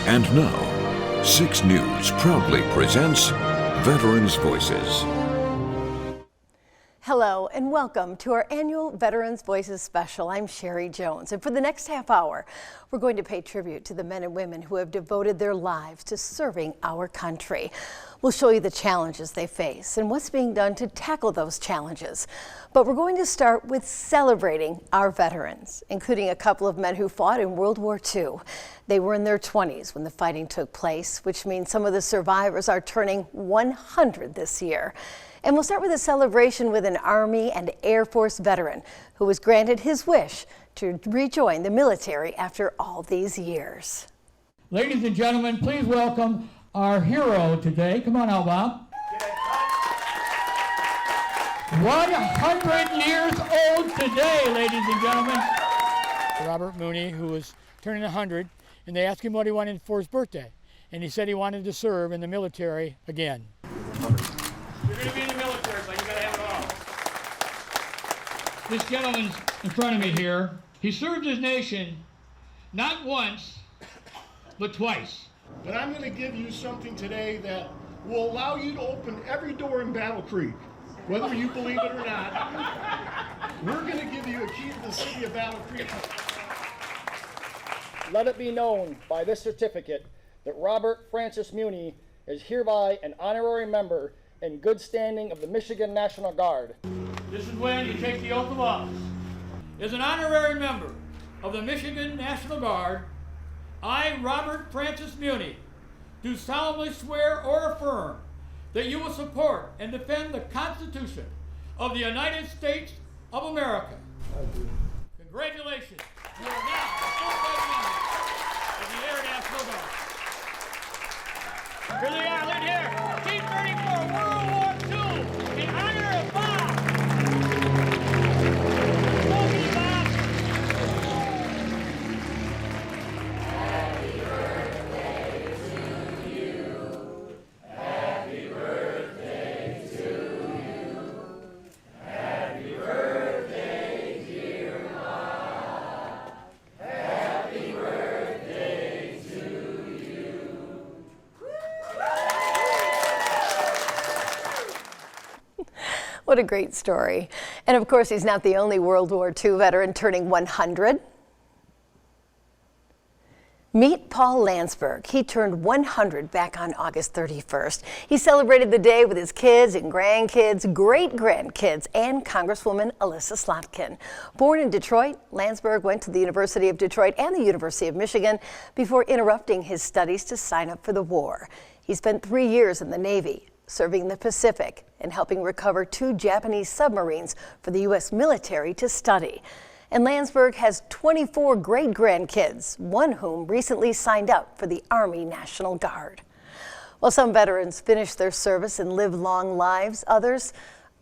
And now, 6 News proudly presents Veterans Voices. Hello and welcome to our annual Veterans Voices special. I'm Sherry Jones, and for the next half hour, we're going to pay tribute to the men and women who have devoted their lives to serving our country. We'll show you the challenges they face and what's being done to tackle those challenges. But we're going to start with celebrating our veterans, including a couple of men who fought in World War II. They were in their 20s when the fighting took place, which means some of the survivors are turning 100 this year. And we'll start with a celebration with an Army and Air Force veteran who was granted his wish to rejoin the military after all these years. Ladies and gentlemen, please welcome our hero today. Come on out, Bob. 100 years old today, ladies and gentlemen. Robert Mooney, who was turning 100, and they asked him what he wanted for his birthday. And he said he wanted to serve in the military again. You're going to be in the military, but you got to have it all. This gentleman's in front of me here. He served his nation not once, but twice. But I'm going to give you something today that will allow you to open every door in Battle Creek, whether you believe it or not. We're going to give you a key to the city of Battle Creek. Let it be known by this certificate that Robert Francis Muni is hereby an honorary member in good standing of the Michigan National Guard. This is when you take the oath of office. As an honorary member of the Michigan National Guard, I, Robert Francis Muni, do solemnly swear or affirm that you will support and defend the Constitution of the United States of America. Congratulations. You are now a full-fledged member of the Air National Guard. Here they are, look here. Team 34, World War II, in honor of Bob. Thank you, Bob. Happy birthday to you. Happy birthday to you. Happy birthday, dear Bob. Happy birthday to you. What a great story. And of course, he's not the only World War II veteran turning 100. Meet Paul Landsberg. He turned 100 back on August 31st. He celebrated the day with his kids and grandkids, great-grandkids, and Congresswoman Alyssa Slotkin. Born in Detroit, Landsberg went to the University of Detroit and the University of Michigan before interrupting his studies to sign up for the war. He spent 3 years in the Navy, serving the Pacific and helping recover 2 Japanese submarines for the U.S. military to study. And Landsberg has 24 great-grandkids, one whom recently signed up for the Army National Guard. While some veterans finish their service and live long lives, others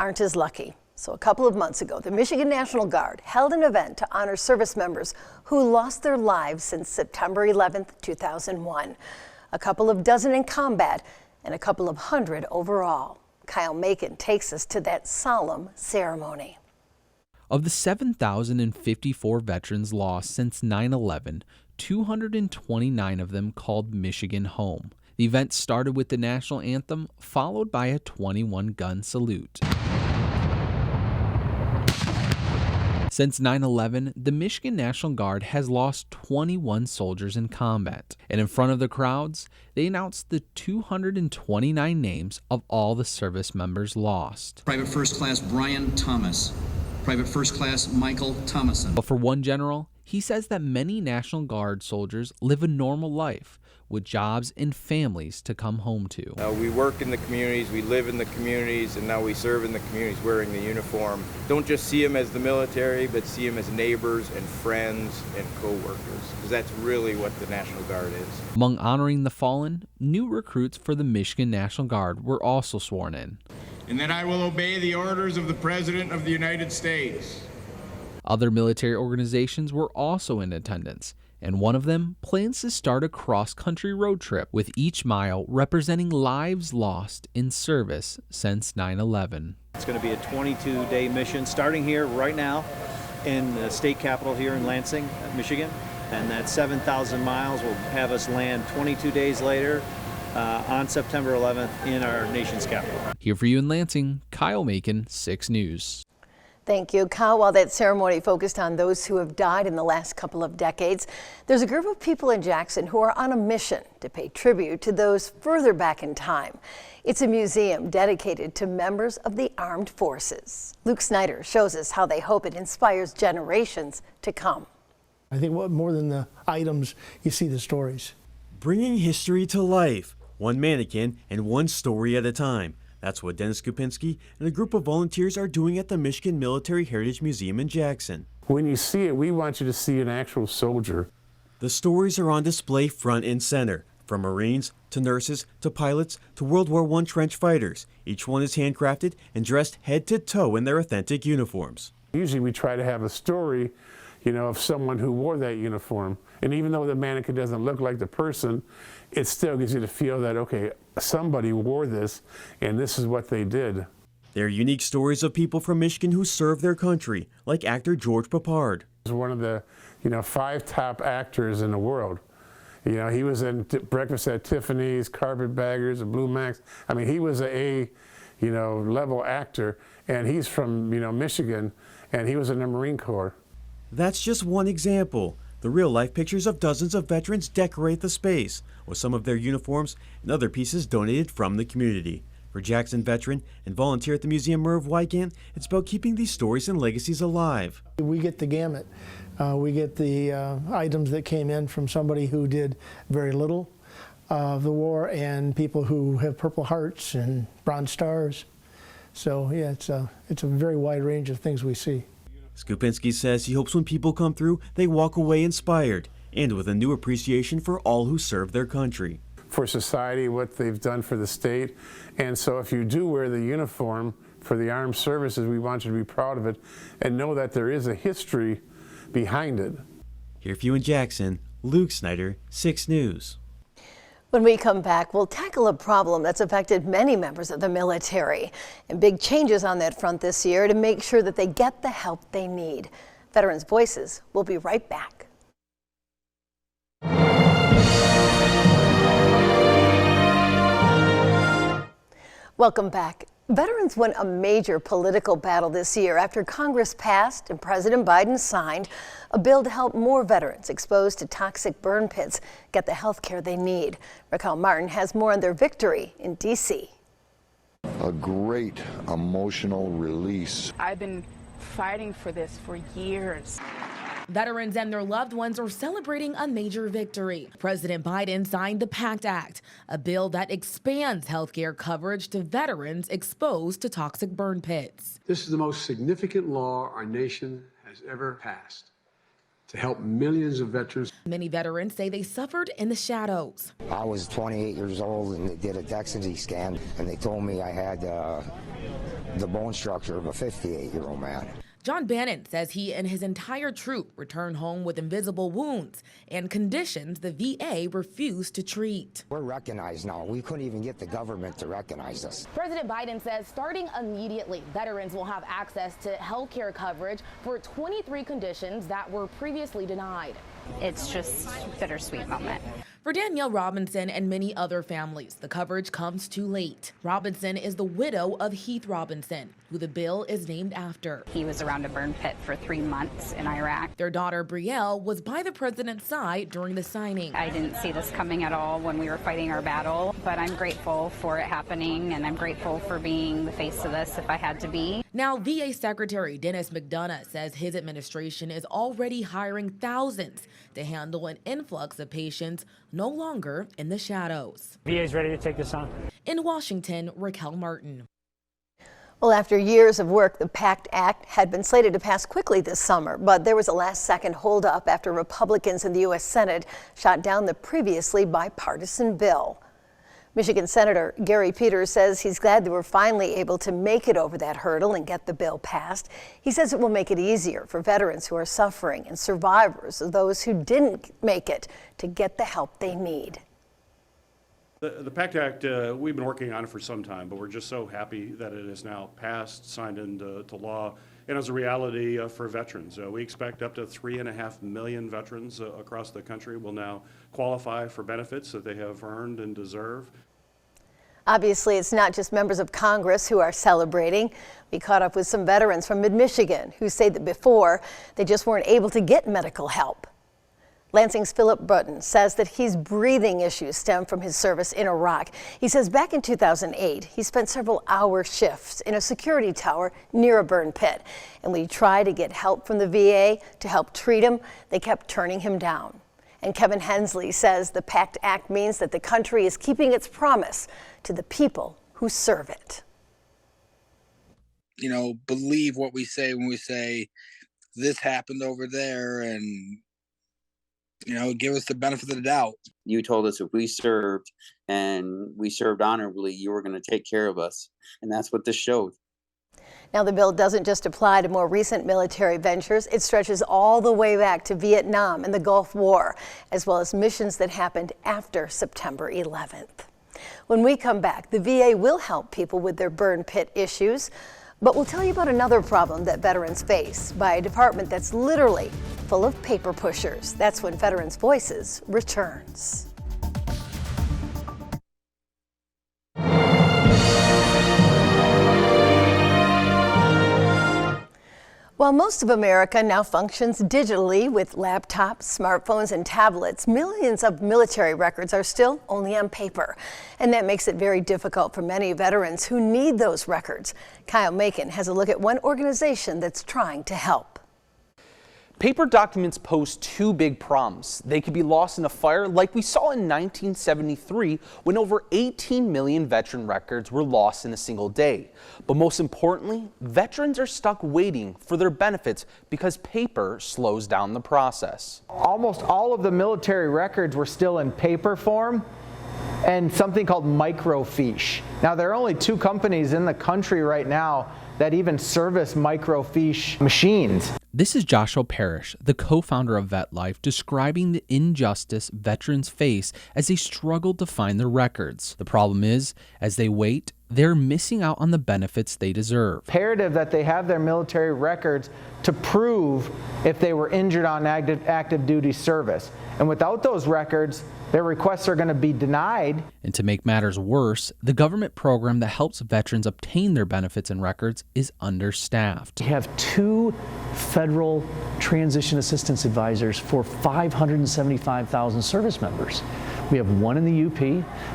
aren't as lucky. So a couple of months ago, the Michigan National Guard held an event to honor service members who lost their lives since September 11th, 2001. A couple of dozen in combat and a couple of hundred overall. Kyle Macon takes us to that solemn ceremony. Of the 7,054 veterans lost since 9/11, 229 of them called Michigan home. The event started with the national anthem, followed by a 21-gun salute. Since 9/11, the Michigan National Guard has lost 21 soldiers in combat. And in front of the crowds, they announced the 229 names of all the service members lost. Private First Class Brian Thomas. Private First Class Michael Thomason. But for one general, he says that many National Guard soldiers live a normal life with jobs and families to come home to. We work in the communities, we live in the communities, and now we serve in the communities wearing the uniform. Don't just see them as the military, but see them as neighbors and friends and co-workers, because that's really what the National Guard is. Among honoring the fallen, new recruits for the Michigan National Guard were also sworn in. And that I will obey the orders of the President of the United States. Other military organizations were also in attendance, and one of them plans to start a cross-country road trip with each mile representing lives lost in service since 9/11. It's going to be a 22-day mission starting here right now in the state capital here in Lansing, Michigan. And that 7,000 miles will have us land 22 days later on September 11th in our nation's capital. Here for you in Lansing, Kyle Macon, 6 News. Thank you, Kyle. While that ceremony focused on those who have died in the last couple of decades, there's a group of people in Jackson who are on a mission to pay tribute to those further back in time. It's a museum dedicated to members of the armed forces. Luke Snyder shows us how they hope it inspires generations to come. I think what more than the items, you see the stories. Bringing history to life, one mannequin and one story at a time. That's what Dennis Skupinski and a group of volunteers are doing at the Michigan Military Heritage Museum in Jackson. When you see it, we want you to see an actual soldier. The stories are on display front and center, from Marines to nurses to pilots to World War I trench fighters. Each one is handcrafted and dressed head to toe in their authentic uniforms. Usually we try to have a story, you know, of someone who wore that uniform. And even though the mannequin doesn't look like the person, it still gives you the feel that, okay, somebody wore this and this is what they did. They're unique stories of people from Michigan who served their country, like actor George Papard. He's one of the, 5 top actors in the world. You know, he was in Breakfast at Tiffany's, Carpetbaggers, and Blue Max. I mean, he was a level actor, and he's from, Michigan, and he was in the Marine Corps. That's just one example. The real-life pictures of dozens of veterans decorate the space, with some of their uniforms and other pieces donated from the community. For Jackson veteran and volunteer at the museum, Merv Wygant, it's about keeping these stories and legacies alive. We get the gamut. We get the items that came in from somebody who did very little of the war and people who have Purple Hearts and Bronze Stars. So yeah, it's a very wide range of things we see. Skupinski says he hopes when people come through, they walk away inspired and with a new appreciation for all who serve their country. For society, what they've done for the state. And so if you do wear the uniform for the armed services, we want you to be proud of it and know that there is a history behind it. Here for you in Jackson, Luke Snyder, 6 News. When we come back, we'll tackle a problem that's affected many members of the military and big changes on that front this year to make sure that they get the help they need. Veterans Voices will be right back. Welcome back. Veterans won a major political battle this year after Congress passed and President Biden signed a bill to help more veterans exposed to toxic burn pits get the health care they need. Raquel Martin has more on their victory in D.C. A great emotional release. I've been fighting for this for years. Veterans and their loved ones are celebrating a major victory. President Biden signed the PACT Act, a bill that expands health care coverage to veterans exposed to toxic burn pits. This is the most significant law our nation has ever passed to help millions of veterans. Many veterans say they suffered in the shadows. I was 28 years old and they did a DEXA scan and they told me I had the bone structure of a 58-year-old man. John Bannon says he and his entire troop returned home with invisible wounds and conditions the VA refused to treat. We're recognized now. We couldn't even get the government to recognize us. President Biden says starting immediately, veterans will have access to health care coverage for 23 conditions that were previously denied. It's just a bittersweet moment. For Danielle Robinson and many other families, the coverage comes too late. Robinson is the widow of Heath Robinson, who the bill is named after. He was around a burn pit for 3 months in Iraq. Their daughter, Brielle, was by the president's side during the signing. I didn't see this coming at all when we were fighting our battle, but I'm grateful for it happening, and I'm grateful for being the face of this if I had to be. Now, VA Secretary Dennis McDonough says his administration is already hiring thousands to handle an influx of patients no longer in the shadows. VA is ready to take this on. In Washington, Raquel Martin. Well, after years of work, the PACT Act had been slated to pass quickly this summer, but there was a last-second holdup after Republicans in the U.S. Senate shot down the previously bipartisan bill. Michigan Senator Gary Peters says he's glad they were finally able to make it over that hurdle and get the bill passed. He says it will make it easier for veterans who are suffering and survivors of those who didn't make it to get the help they need. The PACT Act, we've been working on it for some time, but we're just so happy that it is now passed, signed into law, and as a reality for veterans. We expect up to 3.5 million veterans across the country will now qualify for benefits that they have earned and deserve. Obviously, it's not just members of Congress who are celebrating. We caught up with some veterans from mid-Michigan who say that before, they just weren't able to get medical help. Lansing's Philip Button says that his breathing issues stem from his service in Iraq. He says back in 2008, he spent several hour shifts in a security tower near a burn pit. And when he tried to get help from the VA to help treat him, they kept turning him down. And Kevin Hensley says the PACT Act means that the country is keeping its promise to the people who serve it. You know, believe what we say when we say this happened over there, and you know, give us the benefit of the doubt. You told us if we served and we served honorably, you were going to take care of us. And that's what this showed. Now, the bill doesn't just apply to more recent military ventures. It stretches all the way back to Vietnam and the Gulf War, as well as missions that happened after September 11th. When we come back, the VA will help people with their burn pit issues. But we'll tell you about another problem that veterans face by a department that's literally full of paper pushers. That's when Veterans Voices returns. While most of America now functions digitally with laptops, smartphones, and tablets, millions of military records are still only on paper. And that makes it very difficult for many veterans who need those records. Kyle Macon has a look at one organization that's trying to help. Paper documents pose two big problems. They could be lost in a fire like we saw in 1973 when over 18 million veteran records were lost in a single day. But most importantly, veterans are stuck waiting for their benefits because paper slows down the process. Almost all of the military records were still in paper form and something called microfiche. Now, there are only 2 companies in the country right now that even service microfiche machines. This is Joshua Parrish, the co-founder of VetLife, describing the injustice veterans face as they struggle to find their records. The problem is, as they wait, they're missing out on the benefits they deserve. Imperative that they have their military records to prove if they were injured on active duty service. And without those records, their requests are going to be denied. And to make matters worse, the government program that helps veterans obtain their benefits and records is understaffed. We have 2 federal transition assistance advisors for 575,000 service members. We have 1 in the UP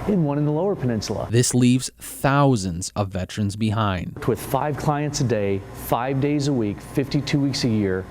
and 1 in the Lower Peninsula. This leaves thousands of veterans behind. With 5 clients a day, 5 days a week, 52 weeks a year,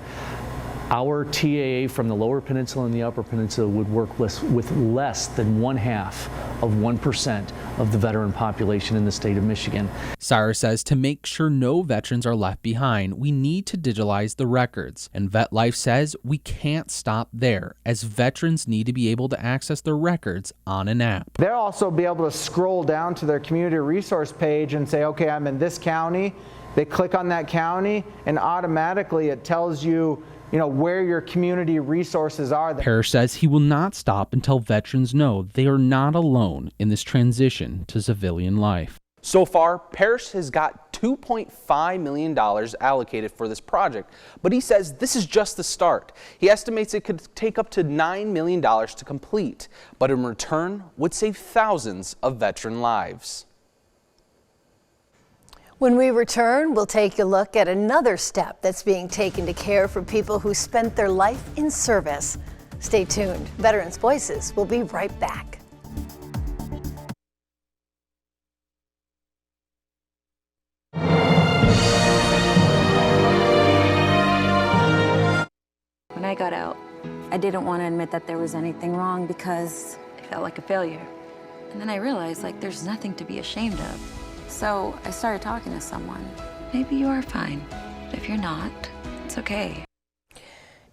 our TAA from the Lower Peninsula and the Upper Peninsula would work with less than 0.5% of the veteran population in the state of Michigan. Cyrus says to make sure no veterans are left behind, we need to digitalize the records. And VetLife says we can't stop there, as veterans need to be able to access their records on an app. They'll also be able to scroll down to their community resource page and say, okay, I'm in this county. They click on that county and automatically it tells you where your community resources are. Parrish says he will not stop until veterans know they are not alone in this transition to civilian life. So far, Parrish has got $2.5 million allocated for this project, but he says this is just the start. He estimates it could take up to $9 million to complete, but in return would save thousands of veteran lives. When we return, we'll take a look at another step that's being taken to care for people who spent their life in service. Stay tuned. Veterans Voices will be right back. When I got out, I didn't want to admit that there was anything wrong because it felt like a failure. And then I realized, there's nothing to be ashamed of. So I started talking to someone. Maybe you are fine, but if you're not, it's okay.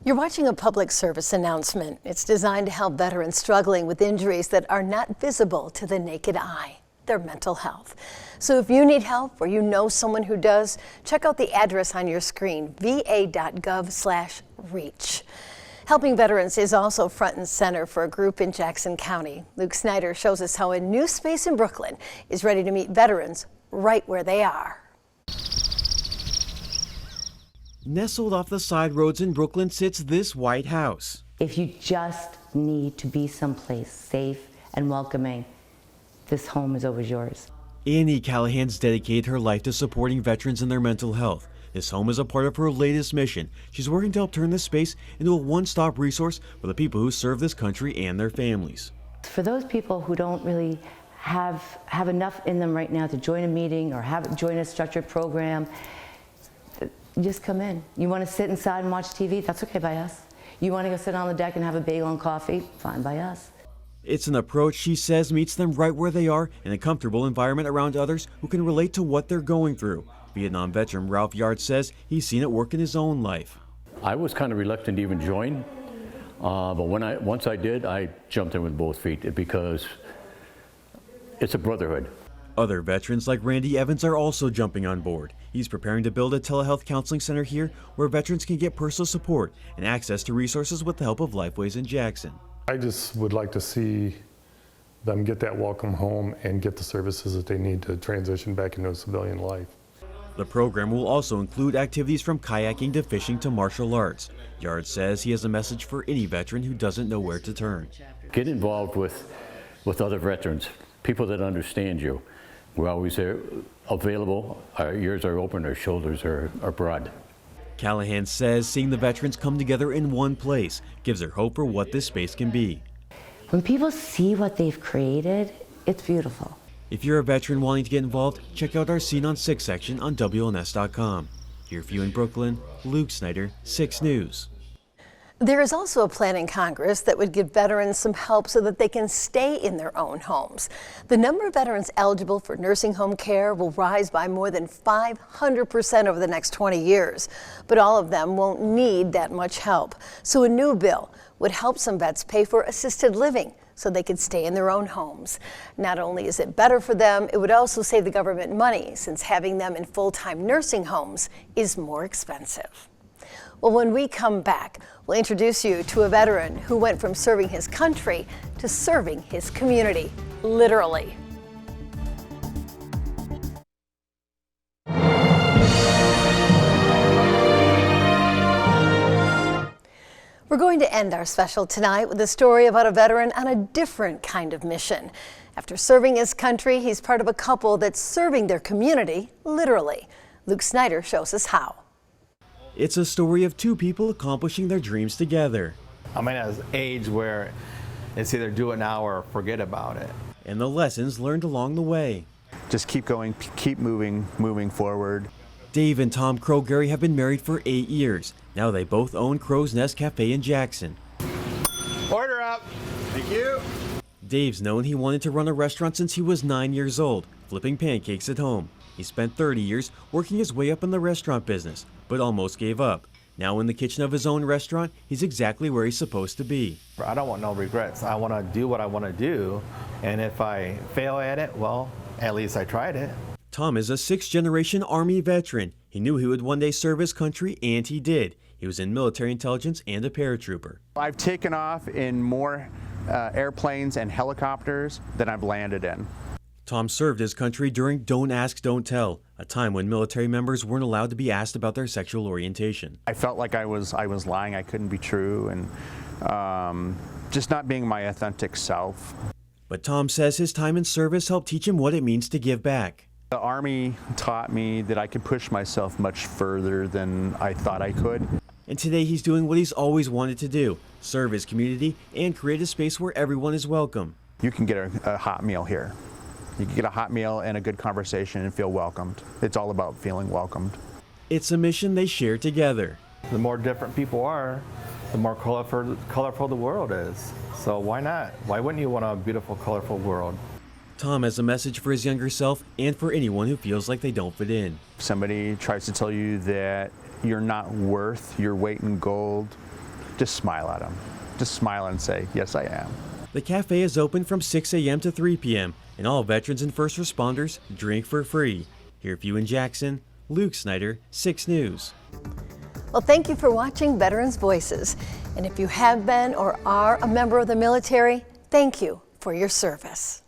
You're watching a public service announcement. It's designed to help veterans struggling with injuries that are not visible to the naked eye, their mental health. So if you need help or you know someone who does, check out the address on your screen, va.gov/reach. Helping veterans is also front and center for a group in Jackson County. Luke Snyder shows us how a new space in Brooklyn is ready to meet veterans right where they are. Nestled off the side roads in Brooklyn sits this White House. If you just need to be someplace safe and welcoming, this home is always yours. Annie Callahan's dedicated her life to supporting veterans and their mental health. This home is a part of her latest mission. She's working to help turn this space into a one-stop resource for the people who serve this country and their families. For those people who don't really have enough in them right now to join a meeting or join a structured program, just come in. You want to sit inside and watch TV? That's okay by us. You want to go sit on the deck and have a bagel and coffee? Fine by us. It's an approach, she says, meets them right where they are in a comfortable environment around others who can relate to what they're going through. Vietnam veteran Ralph Yard says he's seen it work in his own life. I was kind of reluctant to even join, but once I did, I jumped in with both feet because it's a brotherhood. Other veterans like Randy Evans are also jumping on board. He's preparing to build a telehealth counseling center here where veterans can get personal support and access to resources with the help of Lifeways in Jackson. I just would like to see them get that welcome home and get the services that they need to transition back into a civilian life. The program will also include activities from kayaking to fishing to martial arts. Yard says he has a message for any veteran who doesn't know where to turn. Get involved with other veterans, people that understand you. We're always available. Our ears are open, our shoulders are broad. Callahan says seeing the veterans come together in one place gives her hope for what this space can be. When people see what they've created, it's beautiful. If you're a veteran wanting to get involved, check out our Scene on 6 section on WLNS.com. Here for you in Brooklyn, Luke Snyder, 6 News. There is also a plan in Congress that would give veterans some help so that they can stay in their own homes. The number of veterans eligible for nursing home care will rise by more than 500% over the next 20 years. But all of them won't need that much help. So a new bill would help some vets pay for assisted living so they could stay in their own homes. Not only is it better for them, it would also save the government money since having them in full-time nursing homes is more expensive. Well, when we come back, we'll introduce you to a veteran who went from serving his country to serving his community, literally. We're going to end our special tonight with a story about a veteran on a different kind of mission. After serving his country, he's part of a couple that's serving their community, literally. Luke Snyder shows us how. It's a story of two people accomplishing their dreams together. I'm in an age where it's either do it now or forget about it. And the lessons learned along the way. Just keep going, keep moving forward. Dave and Tom Crowgary have been married for 8 years. Now they both own Crow's Nest Cafe in Jackson. Order up. Thank you. Dave's known he wanted to run a restaurant since he was 9 years old, flipping pancakes at home. He spent 30 years working his way up in the restaurant business, but almost gave up. Now in the kitchen of his own restaurant, he's exactly where he's supposed to be. I don't want no regrets. I want to do what I want to do, and if I fail at it, well, at least I tried it. Tom is a 6th-generation Army veteran. He knew he would one day serve his country, and he did. He was in military intelligence and a paratrooper. I've taken off in more airplanes and helicopters than I've landed in. Tom served his country during Don't Ask, Don't Tell, a time when military members weren't allowed to be asked about their sexual orientation. I felt like I was lying, I couldn't be true, and just not being my authentic self. But Tom says his time in service helped teach him what it means to give back. The Army taught me that I could push myself much further than I thought I could. And today he's doing what he's always wanted to do, serve his community and create a space where everyone is welcome. You can get a hot meal here. You can get a hot meal and a good conversation and feel welcomed. It's all about feeling welcomed. It's a mission they share together. The more different people are, the more colorful the world is. So why not? Why wouldn't you want a beautiful, colorful world? Tom has a message for his younger self and for anyone who feels like they don't fit in. If somebody tries to tell you that you're not worth your weight in gold, just smile at them. Just smile and say, yes, I am. The cafe is open from 6 a.m. to 3 p.m. and all veterans and first responders drink for free. Here for you in Jackson, Luke Snyder, 6 News. Well, thank you for watching Veterans Voices. And if you have been or are a member of the military, thank you for your service.